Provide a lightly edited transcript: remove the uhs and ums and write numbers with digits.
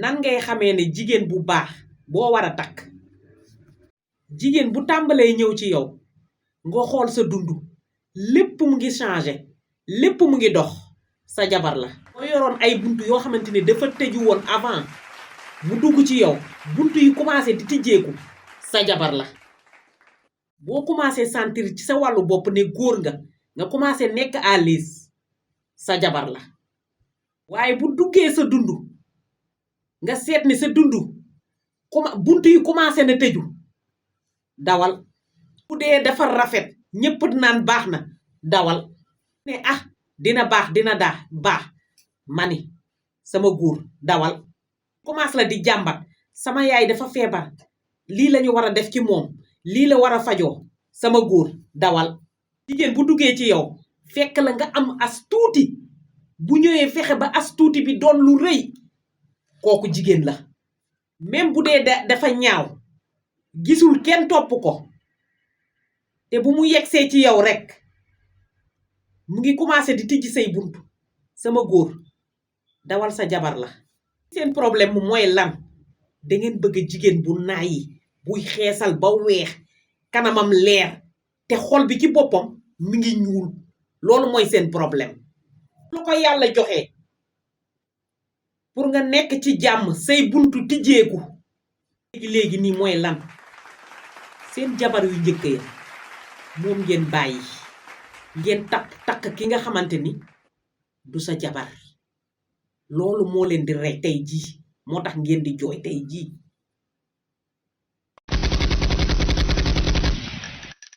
nan ngay xamee ne jigéen bu baax boo war a takk jigéen bu tàmbalee ñëw ci yow nga xool sa dund lépp mu ngi changé lépp mu ngi dox sa jabar la. boo yoroon ay buntu yoo xamante ne dafa tëju woon avant mu dugg ci yow buntu yi commencé di tijjeeku sa jabar la. boo commencé sentir ci sa wàllu bopp ne góor nga commencé nekk à l'aise sa jabar la. waaye bu duggee sa dund nga seet ni sa dund buntu yi commencé na tëju dawal. bu dee dafa rafet ñépp naan baax na dawal. ne dina baax dina baax mani sama góor dawal. commence la di jàmbat sama yaay dafa feebar lii lañu war a def ci moom lii la war a fajoo sama góor dawal. jigéen bu duggee ci yow fekk la nga am as tuuti bu ñëwee fexe ba as tuuti bi doon lu rëy kooku jigéen la. même bu dee dafa ñaaw gisul kenn topp ko te bu mu yegsee ci yow rekk mu ngi commencé di tijji say buntu sama góor dawal sa jabar la. seen problème mooy lan dangeen bëgg jigéen bu naayi buy xeesal ba weex kanamam leer te xol bi ci boppam mi ngi ñuul loolu mooy seen problème. lu ko yàlla joxe pour nga nekk ci jàmm say buntu tijjeeku léegi nii mooy lan seen jabar yu njëkk ya moom ngeen bàyyi ngeen takk ki nga xamante ni du sa jabar loolu moo leen di rey tey jii moo tax ngeen di jooy tey jii.